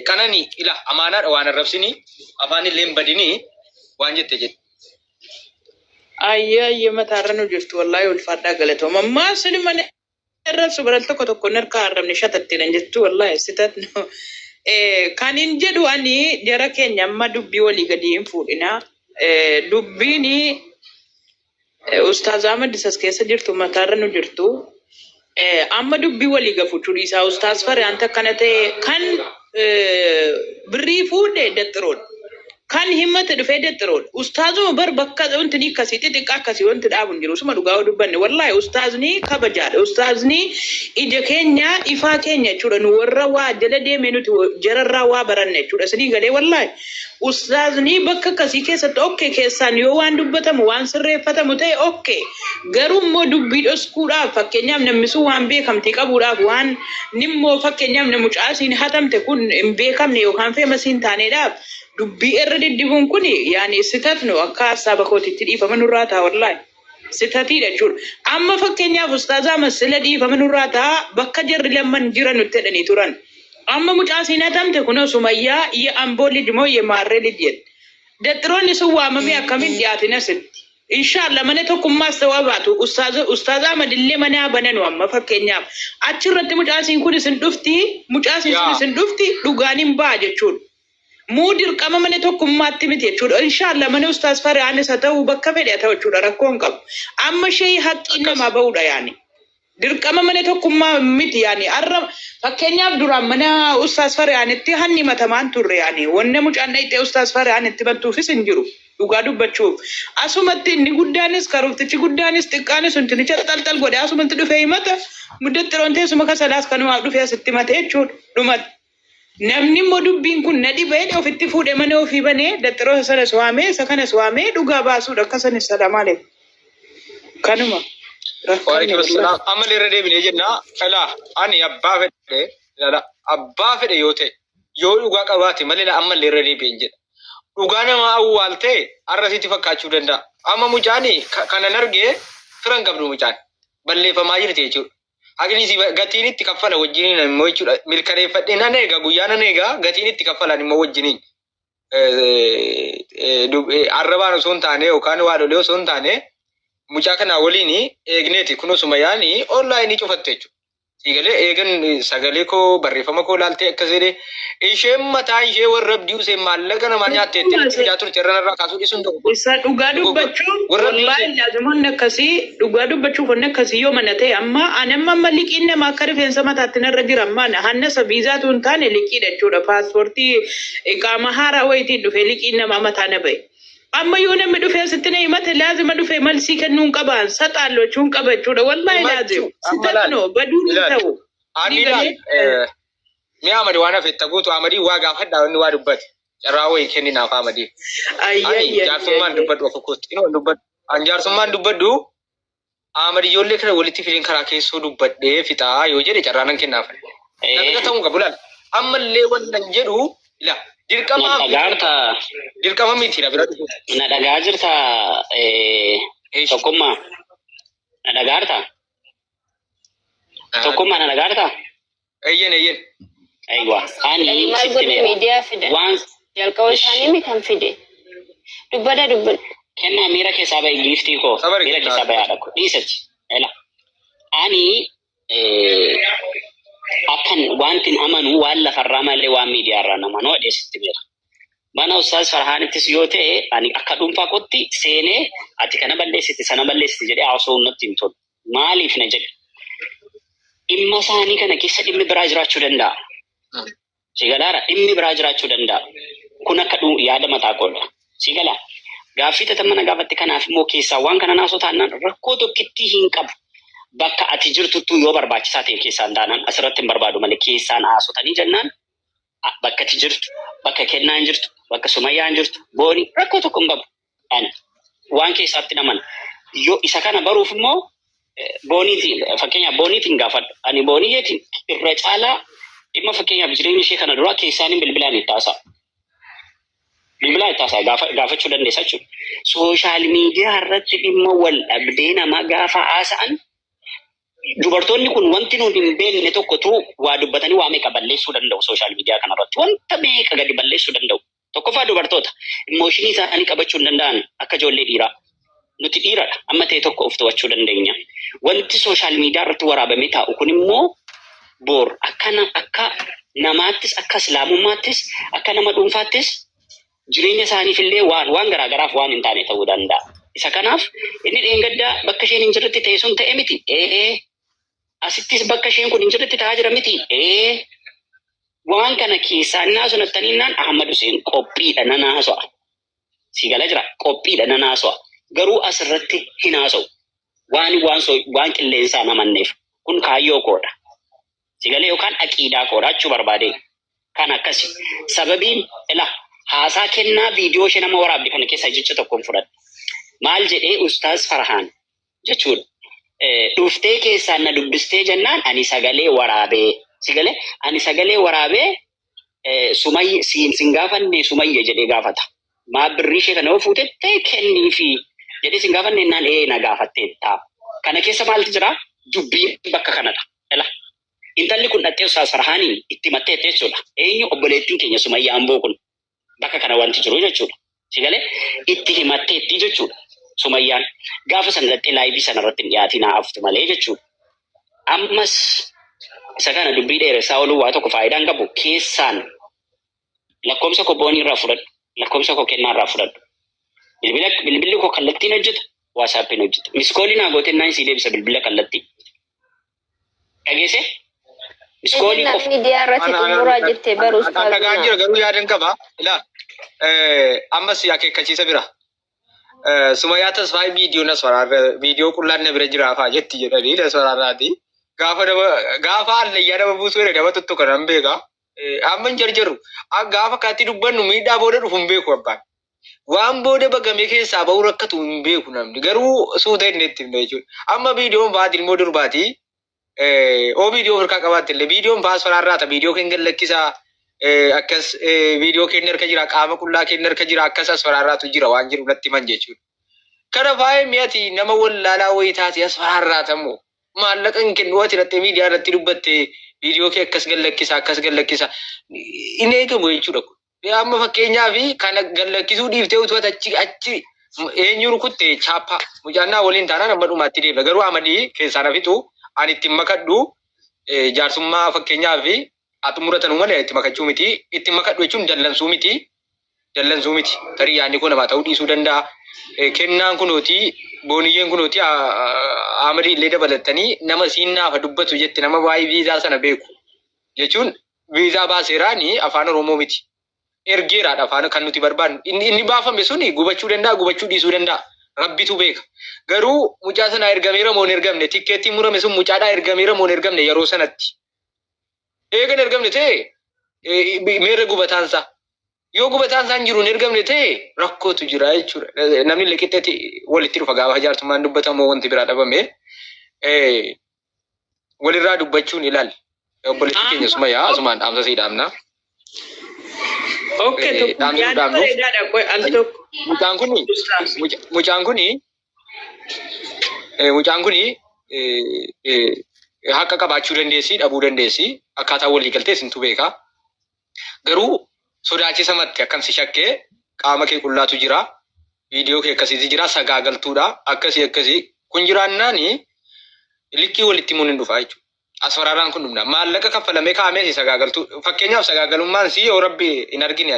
kanani ila amana waan arrabsini afaan illee badini waan jette jedhe ayya mataarranu jirtu wallahi ulfaadhaa galatoomaa ammaa silman arrabsu baral tokko narka arrabni shatattiran jettu wallahi sitatno kanin jedhu ani jara keenya amma dubbii walii gadi hin fuudhina dubbiini Ustaz Ahmad disas keessa jirtu mataarranu jirtu amma dubbii walii gafuuchuu isaa Ustaz Fariyaanta kana ta'e kan birrii fuudhee daxiroon kan himmata dhufee daxiroon Ustaazuma bar bakka wanti ni kasiti xiqqaa akkasii wanti dhaabun jiru suma dhugaa dubbanne wallahi Ustaazni kabajaadha Ustaazni ija keenya ifaa keenya jechuudha nu warra waa jala deemee nuti jararraa waa baranne jechuudha isinii galee wallahi Ustaazni bakka kasii keessatti okkee keessaan yoo waan dubbatamu waan sirreeffatamu ta'e okkee garuu immoo dubbii dhoskuudhaaf fakkeenyaaf namni sun waan beekamtii qabuudhaaf waan nimmoo fakkeenyaaf namu caasiin hatamte kun hin beekamne yookaan feemasiin taaneedhaaf dubbii irra diddibuun kun yaani sitatnu akka hasaaba kootitti dhiifama nurraa ta'a wallahi sitatiidha jechuudha amma fakkeenyaaf Ustaazaa masila dhiifama nurraa ta'a bakka jarri lamman jiran nutti jedhanii turan amma mucaasiin hatamte kun Sumayyaa ya ambooli dimoo ya maarree lidiyet daxiroonni sun waamamee akkamiin dhiyaatina sitti inshallah mana tokkummaas ta'uu baatu Ustaazaa madillee mana bananu amma fakkeenyaaf achirratti mucaasiin kun isin dhufti mucaasiin sun isin dhufti dhugaanin ba'a jechuudha Mudir kama mana tokkummaatti miti jechuudha inshallah mana Ustaaz Fariyaanis haa ta'u bakka fedhe ta'u jechuudha rakkoon qabu amma shay haqqi nama ba'uudha yaani dirqama mana tokkummaa miti yaani arra fakkeenyaaf duraan mana Ustaaz Fariyaanitti hanni matamaan turre yaani wanne mucaan dhayxee Ustaaz Fariyaanitti battuufis hin jiru dhugaa dubbachuuf asumatti inni guddaanis karooftichi guddaanis xiqqaanis untinicha xalxal godhe asumatti dhufee himata muddattiroon teessuma kasalaas kanumaaf dhufee asitti mate jechuudha dhumatti namni modubbiin kun na dhibee ofitti fuudhee mana ofii banee daxiroo sana suwaamee isa kana suwaamee dhugaa baasuudha akkasan salaam alaykum kanuma waalaikum assalam amal irra deebinee jenna kala ani abbaa fedhe yoo ta'e yoo dhugaa qabaate malee amal irra deebiin jedha dhugaa nama awwaalte arrasitti fakkaachuu danda'a amma mucaani kanan argee firan qabdu mucaan balleeffamaa jirti jechuudha Agni si gatiin itti kaffala wajjiniin immoo jechuudha milkaneeffadhee nan eega guyyaa nan eega gatiin itti kaffalan immoo wajjiniin arrabaan osoo hin taane yookaan waadholee osoo hin taane mucaa kana waliin eegneeti kun osuma yaani online cufatte jechuudha sigalee eegan sagalee koo barreeffama koo laaltee akkasii isheen mataa ishee warra abdii usee maallaqa nama nyaatteetti fidaa turte irraa kaasuu dhisuun tokko isa dhugaa dubbachuu wallahi laazumaan akkasii dhugaa dubbachuu kun akkasii yoo mana ta'e amma anamma liqiin nama akka rifeensa mataatti narra jira amma hannasa viizaatu hin taane liqiidha jechuudha paaspoortii qaama haaraa wayitiin dhufee liqiin nama mataa na ba'e amma yoo namni dhufee asitti na himate laazima dhufee malsii kennuun qabaan saxaallochuun qaba jechuudha wallahi laazim sitatno baduun ta'u mi amadi waan afetta gootu amadi waa gaafadha wanni waa dubbate carraa wayii kenninaaf amadi ani jaarsummaan dubbadhu akka kootti dubbadhu an jaarsummaan dubbadhu amadi ijoollee kana walitti fideen karaa keessoo dubbadhee fixaa yoo jedhe carraa nan kennaaf namni ta'uu qabu laal ammallee wannan jedhu ila dirqama miti na bira na dhagaa jirta tokkummaa na dhagaarta tokkummaa na dhagaarta ayyen aywa ani media fide jalqaba isaanii mi kan fide dubbada kenna miira keessaa ba'i giiftii koo miira keessaa ba'i haadha koo dhiisachi ela ani akan wantin amanu waan lafarraa malee waan miidiyaarraa namanoo adeessitti beera mana Ustaaz Farhaanittis yoo ta'e ani akka dhuunfaa kootti seenee ati kana balleessiti sana balleessiti jedhee haasa'uun natti hin tolu maaliif na jedhe dhimma isaanii kana keessa dhimmi biraa jiraachuu danda'a sigalaara dhimmi biraa jiraachuu danda'a kun akka yaada mataa koodha sigala gaaffii tatamana gaafatti kanaaf immoo keessaa waan kana naasoo taanaan rakkoo tokkitti hin qabu bakka ati jirtuttu yoo barbaachisaa ta'e keessaan taanaan asirratti hin barbaadu malee keessaan haasotanii jennaan bakka ati jirtu bakka kennaan jirtu bakka Sumayyaan jirtu booni rakkoo tokko hin qabu waan keessaatti naman yoo isa kana baruuf immoo booniitiin fakkeenyaaf booniitiin gaafadhu ani boonii jeetiin irra caalaa dhimma fakkeenyaaf jireenya ishee kana dura keessaaniin bilbilaan itti haasa'a gaafachuu dandeessa jechuudha sooshaal miidiyaa irratti dhimma wal dhabdee namaa gaafa haasa'an dubartoonni kun wanti nuti hin beekne tokkotu waa dubbatanii waa meeqa balleessuu danda'u sooshaal miidiyaa kanarratti. Wanta meeqa gadi balleessuu danda'u. Tokkoffaa dubartoota immooshinii isaanii qabachuu hin danda'an akka ijoollee dhiiraa. Nuti dhiiradha. Amma ta'e tokko of to'achuu dandeenya. Wanti sooshaal miidiyaa irratti waraabamee taa'u kun immoo boor akka namaattis akka islaamummaattis akka nama dhuunfaattis jireenya isaaniif illee waan garaagaraaf waan hin taane ta'uu danda'a. Isa kanaaf inni dheengaddaa bakka isheen hin jirretti ta'e sun ta'e miti. Asittis bakka isheen kun hin jirretti ta'aa jira miti. Waan kana keessaa innaa sunattaniinnaan Ahmad Hussein qophiidha nan haasa'a. Si gala jira qophiidha nan haasa'a. Garuu asirratti hin haasa'u. Waan qilleensaa namanneef kun kaayyoo koodha. Si galee yookaan aqiidaa koodha jechuu barbaade. Kan akkasi sababiin haasaa kennaa viidiyoo ishee nama waraabde kana keessaa jecha tokkoon fudhadhe. Maal jedhee Ustaaz Farhaan jechuudha. Dhuftee keessaan na dubbistee jennaan ani sagalee waraabee. Si galee ani sagalee waraabee Sumayya sin gaafanne Sumayya jedhee gaafata. Maa birrii ishee kana fuutettee kenniifi jedhee sin gaafanne naan na gaafatteetta. Kana keessa maaltu jira? Dubbii bakka kanadha. Intalli kun dhattee Ustaaz Farhaaniin itti matteetti jechuudha. Eenyu obboleettiin keenya Sumayya Amboo kun bakka kana wanti jiru jechuudha. Si galee itti himatteetti jechuudha. Sumayyaan gaafa sana dhattee laayivii sana irratti hin dhiyaatiin haaftu malee jechuudha. Ammas isa kana dubbii dheeressaa ooluu waa tokko faayidaan qabu keessaan lakkoomsa koo boonii irraa fudhadhu. Lakkoomsa koo kennaa irraa fudhadhu. Bilbilli koo kallattiin hojjeta. Waasaappiin hojjeta. Miskoolii naa gooteen naan sii deebisa bilbila kallattii. Dhageesse? Miskoolii qofa. Miidiyaa irratti xumuraa jettee barus taasisaa. Dhagaan jira garuu yaadan qaba. Ammas akeekkachiisa bira. Sumayyaa Tasfaayee viidiyoo nas waraabee viidiyoo qullaan na bira jiraafaa jetti jedhanii nas waraabnaati. Gaafa allayyaa nama buusuu nama tuttuqa nan beeka. Amma hin jarjaru. Gaafa kaatti dubbannu miidhaa booda dhufu hin beeku abbaan. Waan booda bagamee keessaa bahuu rakkatu hin beeku namni. Garuu suuta inni itti himna jechuudha. Amma viidiyoon baati ilmoo durbaati. Viidiyoo harkaa qabaatti illee viidiyoon baas waraarraata. Viidiyoo keenya lakkisaa akkas viidiyoo keenya harka jira qaama qullaa keenya harka jira akkas as waraarraatu jira waan jiru natti himan jechuudha. Kana faayee mi'ati nama wallaalaa wayii taate as waraarraatamoo. Maallaqa hin kennu ati irratti miidiyaa irratti dubbatte viidiyoo kee akkas gallakkisa hin eegamu jechuudha. Amma fakkeenyaaf kana gallakkisuu dhiiftee utuu achi eenyu rukutte chaappaa mucaannaa waliin taanaan amma dhumaatti deemna. Garuu amadii keessaan hafitu ani ittiin makadhu jaarsummaa fakkeenyaaf xumuratan malee itti makachuu miti. Itti makadhu jechuun dallansuu miti. Tarii yaadni kun namaa ta'uu dhiisuu danda'a. Kennaan kunooti booniyyeen kunooti amadii illee dabalatanii nama siinaafa dubbatu jetti nama waa'ee viizaa sana beeku jechuun viizaa baaseeraani afaan Oromoo miti. Ergeeraadha afaan kan nuti barbaadnu. Inni baafame suni gubachuu danda'a gubachuu dhiisuu danda'a. Rabbitu beeka. Garuu mucaa sana ergameera moo hin ergamne tikkeettii murame sun mucaadhaa ergameera moo hin ergamne yeroo sanatti. Eegan ergamne ta'e meerra gubataansaa. Yoo gubataan isaan jiru hin ergamne ta'e rakkootu jira jechuudha. Namni liqixeetti walitti dhufa gaafa jaartummaan dubbatamoo wanti biraa dhabame walirraa dubbachuun ilaali. Obboleettii keenya Sumayyaa asumaan dhaamsa sii dhaamna. Mucaan kuni haqa qabaachuu dandeessi dhabuu dandeessi akkaataa walii galtee sintu beeka. Garuu sodaachisa matti akkam si shakkee qaama kee qullaatu jira. Viidiyoo kee akkasiitu jira sagaagaltuudha akkasii kun jiraannaani likkii walitti himuun hin dhufa jechuudha. As waraaraan kun dhumna maallaqa kaffalamee kaa'amee si sagaagaltuu fakkeenyaaf sagaagalummaan si yoo rabbi hin argine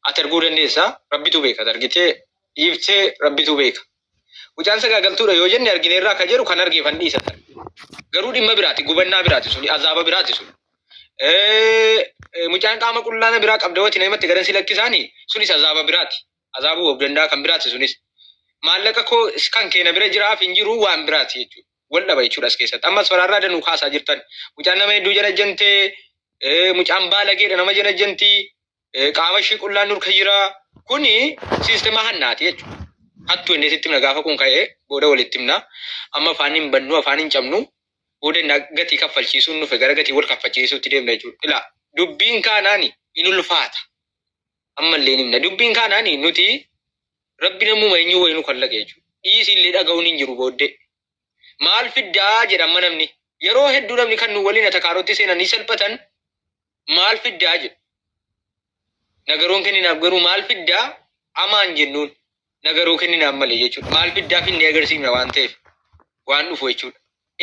ati arguu dandeessa rabbitu beeka argitee dhiiftee rabbitu beeka. Mucaan sagaagaltuudha yoo jenne argineerraa akka jedhu kan argeefan dhiisatan. Garuu dhimma biraati gubannaa biraati suni azaaba biraati suni. Mucaan qaama qullaana biraa qabda wati namatti garan si lakkisaani sunis azaaba biraati. Azaabuu of danda'a kan biraati sunis. Maallaqa koo kan keenya bira jiraaf hin jiru waan biraati jechuudha. Wal dhaba jechuudha as keessatti. Ammas waraarraa danuu kaasaa jirtan. Mucaan nama hedduu jala jantee mucaan baalageedha nama jala jantii qaama ishee qullaan nurka jira. Kuni siistemaa hannaati jechuudha. Hattuu inni sitti himna gaafa kun ka'ee booda walitti himna. Amma afaan hin bannu afaan hin cabnu. Booda gatii kaffalchiisuun nufe gara gatii wal kaffalchiisuutti deemna jechuudha. Ilaa dubbiin kaanaani in ulfaata. Ammallee himna dubbiin kaanaani nuti rabbi namuma eenyuu wayinu kallaqa jechuudha. Dhiisi illee dhaga'uun hin jiru booddee. maal fiddaa jedhama namni yeroo hedduu namni kan nu waliin atakaarotti seenanii salphatan maal fiddaa jedhu nagaroon kenninaaf garuu maal fiddaa amaan jennuun nagaroo kenninaaf malee jechuudha maal fiddaa finni agarsiifna waan ta'eef waan dhufu jechuudha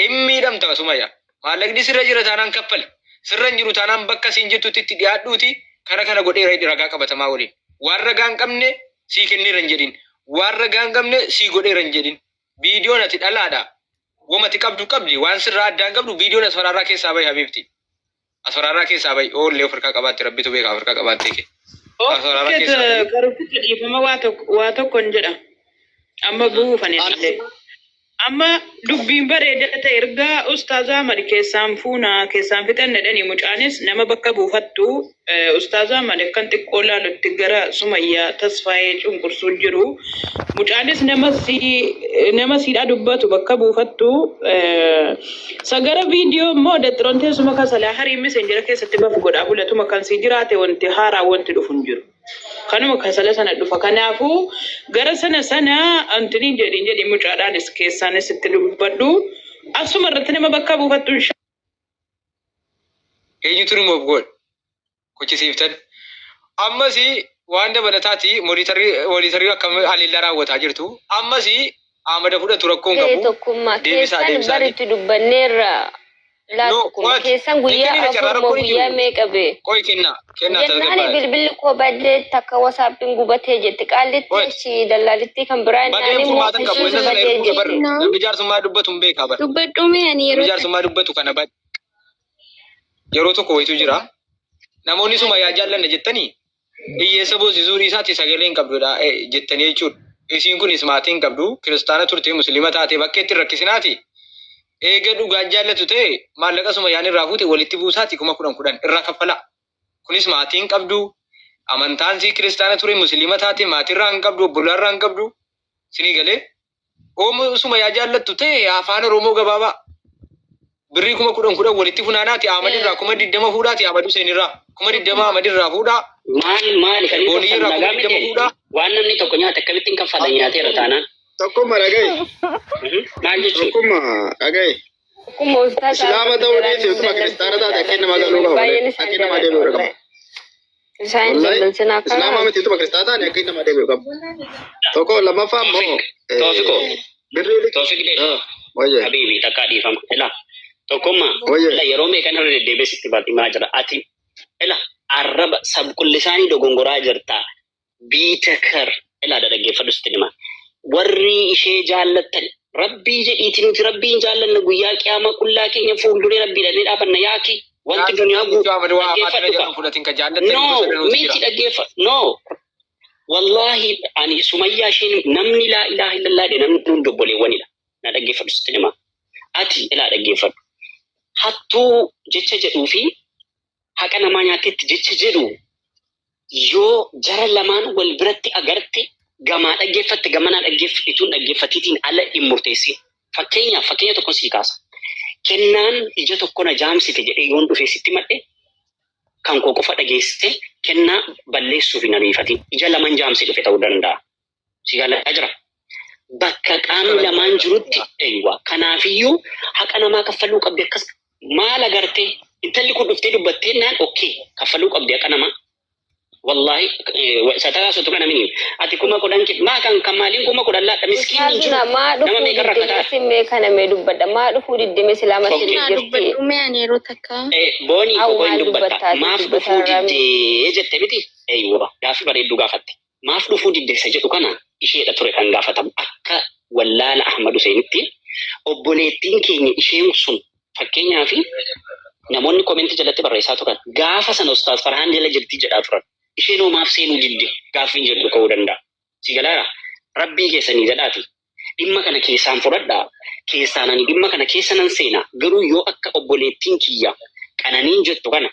immiidhamta asumaya maallaqni sirra jira taanaan kaffale sirra hin jiru taanaan bakka siin jettutti itti dhiyaadhuuti kana godhee ragaa qabatamaa waliin waan ragaa hin qabne sii kenneera hin jedhin waan ragaa hin qabne sii godheera hin jedhin viidiyoon ati dhalaadha wamati qabdi waan sirraa addaan qabdu viidiyoon asfaraaraa keessaa bahi habiibti asfaraaraa keessaa bahi oollee of harkaa qabaatti rabbitu beekaa of harkaa qabaattee kee asfaraaraa keessaa garuufitti dhiifama waa tokkon jedha amma buufanillee amma dubbiin bareedaa ta'e ergaa ustaaza Ahmad keessaan fixan dhadhanii mucaanis nama bakka buufattu ustaaza Ahmad kan xiqqoo laalutti gara Sumayyaa Tasfaayee cunqursuu jiru mucaanis nama siidhaa dubbatu bakka buufattu sagara viidiyoo immoo dadxiroon teessuma kasalaa harii meseenjera keessatti bafu godhaa bulatuma kan si jiraate wanti haaraa wanti dhufu hin jiru. Kanuma kasala sana dhufa kanaafuu gara sana antini jedhi mucaadhaanis keessaanis itti dubbadhu asuma irratti nama bakka buufattu eenyutu immoo godh kochisiiftan ammas waan dabalataati monitarii akkam alilla raawwataa jirtu ammas amada fudhatu rakkoon qabu deebisaa baritti dubbanneerra laatu keessan guyyaa afur guyyaa meeqabe qoy kenna jennaan bilbilli koo badee takka wasaappiin gubatee jetti qaallitti achi dallaalitti kan biraan naani mootisuu badee jetti namni jaarsummaa dubbatu hin beekaa bara dubbadhume ani yeroo jaarsummaa dubbatu kana bad yeroo tokko wayitu jira namoonni suma yaa jaallanna jettanii hiyyeessa boosisuu isaatti sagalee hin qabdudha jettanii jechuudha isiin kunis maatii hin qabdu kiristaana turte musliima taate bakkeetti rakkisinaati eega dhugaan jaallatu ta'e maallaqa suma yaan irraa fuute walitti buusaati 10,000 irraa kaffala kunis maatii hin qabdu amantaan si kiristaana ture musliima taate maatii irraa hin qabdu obbolaa irraa hin qabdu sinii galee oomu suma yaa jaallattu ta'e afaan oromoo gabaabaa birrii 10,000 walitti funaanaati Ahmad irraa 20 fuudhaati Ahmad Hussein irraa 20 Ahmad irraa fuudhaa maali kan inni fuudhaa waan namni tokko nyaata akkamittiin kaffala nyaateera taanaan tokkummaa dhagaye maal jechuudha tokkummaa dhagaye islaama ta'uu dhiisee utuma kiristaana taate akka inni magaaluu qabu akka inni nama deebi'uu qabu islaama miti utuma kiristaana taate akka inni nama deebi'uu qabu tokko lammaffaa immoo Toofiq habiibi takkaa dhiifama ila tokkummaa yeroo meeqan irra deddeebiisitti bal'imaa jira ati ila arraba sabqullisaanii dogongoraa jirta biitakar ila dhaggeeffadhu sitti dhima warri ishee jaallattan rabbii jedhiiti nuti rabbiin jaallanna guyyaa qiyaama qullaa keenya fuulduree rabbiidhaan dhaabanna yaaki wanti duniyaa miti dhaggeeffadhu wallahi ani Sumayyaa isheen namni laa ilaaha illallah de namni hundi obboleewwanidha na dhaggeeffadhu sitti dhima ati ilaa dhaggeeffadhu hattuu jecha jedhuu fi haqa namaa nyaatetti jecha jedhu yoo jara lamaan wal biratti agarte gamaa dhaggeeffatte gamanaa dhaggeeffatuun dhaggeeffatiitiin ala hin murteessi. Fakkeenya tokko sii kaasa. Kennaan ija tokko na jaamsite jedhee yoon dhufee sitti madde kan koo qofa dhageessite kennaa balleessuuf hin ariifatin. Ija lamaan jaamse dhufe ta'uu danda'a. Si gaalataa jira. Bakka qaamni lamaan jirutti eeywa. Kanaafiyyuu haqa namaa kaffaluu qabdi akkas maal agartee intalli kun dhuftee dubbattee naan okkee kaffaluu qabdi haqa namaa. Wallahi satara sotu kana mini ati kuma kodan kit ma kan kamalin kuma kodan la da miskin ji nama me karrakata me kana me dubbada ma dufu didde me salama sirri jirti me ani rotaka boni ko boy dubbata maaf dufu didde jette miti eywa gaafi bareedu gaafatte maaf dufu didde sa jedhu kana isheedha ture kan gaafatamu akka wallaala Ahmad Huseinitti obboleettiin keenya isheen sun fakkeenyaa fi namoonni koomenti jalatti barreessaa turan gaafa sana ustaas Farhaan jala jirti jedhaa turan isheen hoomaaf seenuu didde gaaffiin jedhu ka'uu danda'a. Si galaara rabbii keessanii jedhaati dhimma kana keessaan fudhadhaa keessaan ani dhimma kana keessa nan seena garuu yoo akka obboleettiin kiyya qananiin jettu kana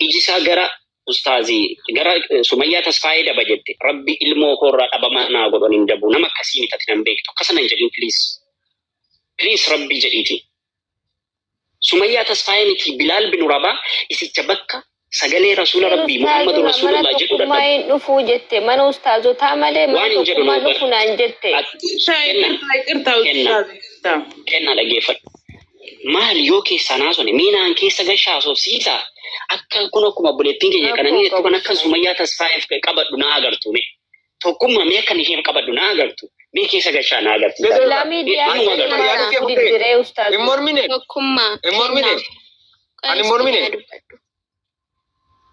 ijisaa gara ustaazii gara Sumayyaa Tasfaayee daba jette rabbi ilmoo koorraa dhabamaa naa godhan hin dabu nama akkasii mitatti nan beektu akkasana hin jedhin please rabbii jedhiiti. Sumayyaa Tasfaayee miti Bilaal bin Rabaa isicha bakka sagalee Rasuula Rabbii Muhammad Rasulullah jedhu dha. Maayin dhufuu jette mana ustaazotaa malee mana tokkummaa dhufu naan jette. Kenna dhaggeeffadhu. Maal yoo keessaa naasone miinaan keessa gashaa soofsiisa akka kun akkuma buleettiin keenya kananii jettu kan akka Sumayyaa Tasfaayeef qabadhu na agartu mee tokkummaa mee akka isheen qabadhu na agartu mee keessa gashaa na agartu.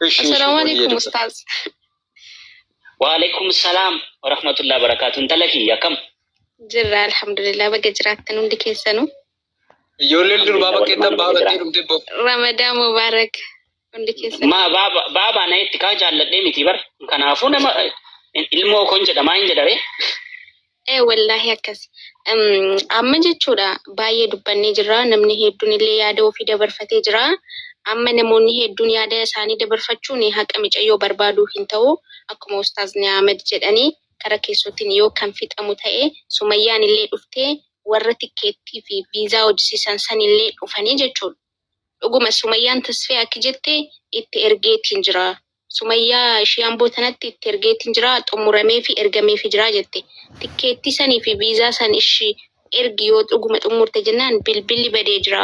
Assalamu alaikum ustaz. Wa alaikum salam wa rahmatullahi wa barakatuh. Talaki yakam. Jirra alhamdulillah baga jiraattan hundi keessanu. Ijoolleen durbaa bakkeetta baabatti dhumte bo. Ramadan mubarak hundi keessanu. Ma baaba na itti kaa jaalladhee miti bar. Kanaafuu nama ilmoo kon jedhamaa hin jedhare. Wallahi akkas. Amma jechuudha baay'ee dubbannee jirra namni hedduun illee yaada ofii dabarfatee jira. Amma namoonni hedduun yaada isaanii dabarfachuun haqa micayyoo barbaaduu hin ta'u akkuma ustaazni Ahmed jedhanii kara keessottiin yoo kan fixamu ta'e Sumayyaan illee dhuftee warra tikkeettii fi viizaa hojjisiisan san illee dhufanii jechuudha. Dhuguma Sumayyaan Tasfee akka jettee itti ergeetiin jira. Sumayyaa ishee amboo tanatti itti ergeetiin jira xumuramee fi ergamee fi jira jette. Tikkeettii sanii fi viizaa san ishee ergi yoo dhuguma xumurte jennaan bilbilli badee jira.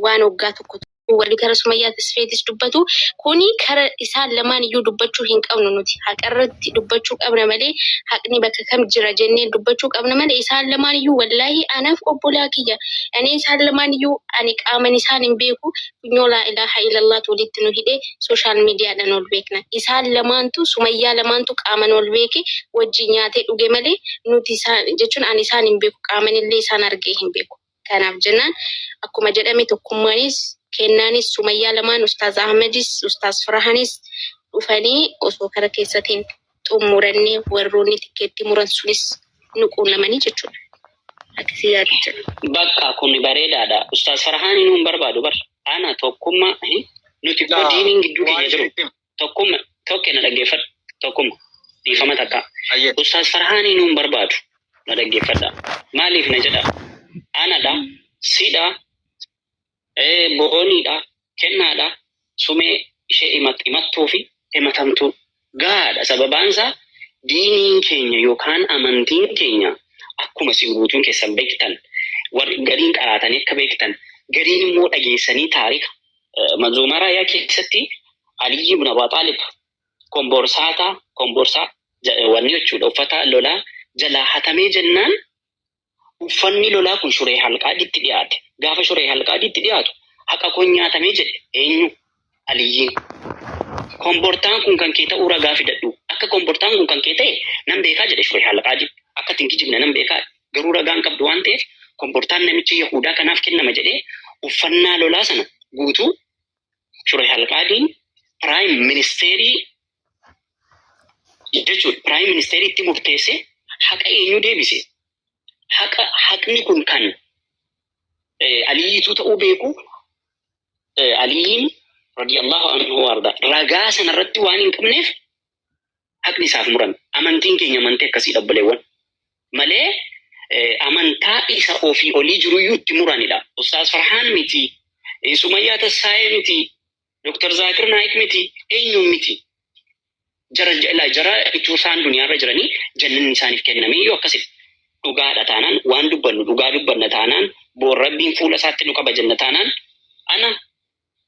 Waan waggaa tokko warri kara Sumayyaa Tasfeetis dubbatu kuni kara isaan lamaan iyyuu dubbachuu hin qabnu nuti haqarratti dubbachuu qabna malee haqni bakka kam jira jennee dubbachuu qabna malee isaan lamaan iyyuu wallahi anaaf obbolaa kiyya ani isaan lamaan iyyuu ani qaaman isaan hin beeku kunyoo laa ilaaha illallah walitti nu hidhee sooshaal miidiyaadhaan ol beekna isaan lamaantu Sumayyaa lamaantu qaaman ol beeke wajji nyaatee dhuge malee nuti isaan jechuun ani isaan hin beeku qaaman illee isaan argee hin beeku kanaaf jennaan akkuma jedhame tokkummaanis Kennaanis Sumayyaa lamaan Ustaaz Ahmedis Ustaaz Farahanis dhufanii osoo kara keessatiin xumurannee warroonni tikkeetti muran sunis nu quunnamanii jechuudha. Akkasii yaadu jira. Bakka kun bareedaadha. Ustaaz Farahaan nuun barbaadu bar. Ana tokkummaa nuti diiniin gidduu keenya jiru. Tokkummaa tokkee na dhaggeeffadha. Tokkummaa dhiifama takka. Ustaaz Farahaan nuun barbaadu na dhaggeeffadha. Maaliif na jedha? Anadha, siidha. Bo'ooniidha, kennaadha, sumee ishee himattuu fi himatamtuu gaadha. Sababaan isaa diiniin keenya yookaan amantiin keenya akkuma si guutuun keessan beektan warri gariin qaraatanii akka beektan gariin immoo dhageessanii taarika manzuumaa raayyaa keessatti Aliyyi ibn Abi Xaalib komborsaa wanni jechuudha uffata lolaa jalaa hatamee jennaan uffanni lolaa kun shuree halqaadhitti dhiyaate. Gaafa shuree halqaadhitti dhiyaatu haqa kun nyaatamee jedhe eenyu Aliyyiin. Kombortaan kun kan kee ta'uu ragaa fidadhu. Akka kombortaan kun kan kee ta'e nan beekaa jedhe shuree halqaadhi. Akka tinkijibne nan beekaa garuu ragaan qabdu waan ta'eef kombortaan namichi Yahudaa kanaaf kennama jedhee uffannaa lolaa sana guutuu shuree halqaadhiin piraayim ministeerii jechuudha. Piraayim ministeerii itti murteesse haqa eenyu deebise. Haqni kun kan Aliyyiitu ta'uu beeku Aliyyiin radiyallahu anhu warda ragaa sanarratti waan hin qabneef haqni isaaf murame. Amantiin keenya amantii akkasii dhabbaleewwan malee amantaa isa ofii olii jiruyyuu itti muranidha. Ustaaz Farhaan miti, Sumayyaa Tasfaayee miti, Dr. Zaakir Naayik miti, eenyuun miti. Jara ituu isaan duniyaarra jiranii jannanni isaaniif kennamee yoo akkasii dhugaadha taanaan waan dubbannu dhugaa dubbanna taanaan boor rabbiin fuula isaatti nu qaba jenna taanaan ana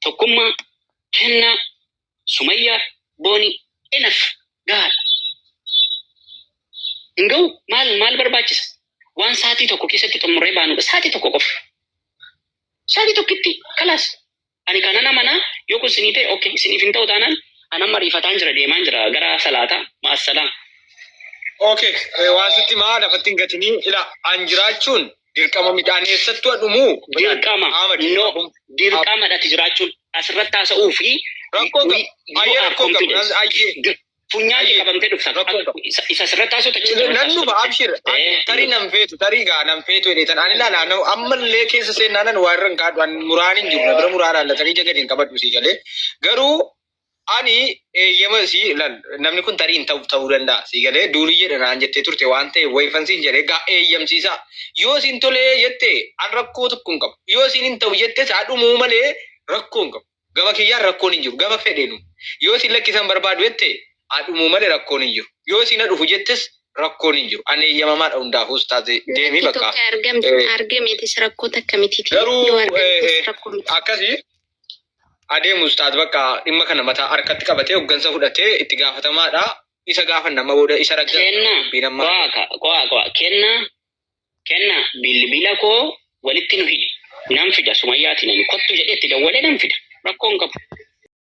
tokkummaa kennaa Sumayyaa booni enaf gaadha. Hin ga'u maal barbaachisa? Waan saatii tokko keessatti xumurree baanudha. Saatii tokko qofa. Saatii tokkitti kalaas. Ani kanan amanaa yoo kun sinii ta'e okay siniif hin ta'u taanaan anan mariifataan jira deemaan jira gara salaataa ma'assalaa. Okay, waan sitti maa lafatti hin gatinii ila an jiraachuun dirqama midhaan eessattuu adhumuu dirqama dhati jiraachuun asirratti haasa'uu fi rakkoo funyaan qabamtee dhufta isa asirratti haasa'u nan dhufa abshir tarii nan feetu tarii gaa nan feetu jedheetan ani ilaala ammallee keessa seennaanan waa irra hin kaadhu an muraan hin jiru na bira muraa laallatanii jagadiin qabadhu sii galee garuu ani eeyyama si namni kun tarii hin ta'uu danda'a si galee durii jedhanaan jettee turte waan ta'e wayfansiin jedhee gaa eeyyamsiisaa yoo siin tolee jette an rakkoo tokko hin qabu yoo siin hin ta'u jette saa dhumuu malee rakkoo hin qabu gama kiyyaan rakkoon hin jiru gama fedheenu yoo siin lakkisan barbaadu jette adhumuu malee rakkoon hin jiru yoo siin dhufu jettes rakkoon hin jiru. Ani eeyyamamaadha hundaaf ustaaz deemii bakka. Argameetis rakkoota akkamiitiiti? Garuu akkasii adeemu ustaaz bakka dhimma kana mataa harkatti qabatee hooggansa fudhatee itti gaafatamaadha. Isa gaafanna amma booda isa ragga. Kenna bilbila koo walitti nu hidhi. Nan fida Sumayyaatiin ani kottu jedhee itti dawwalee nan fida. Rakkoon qabu.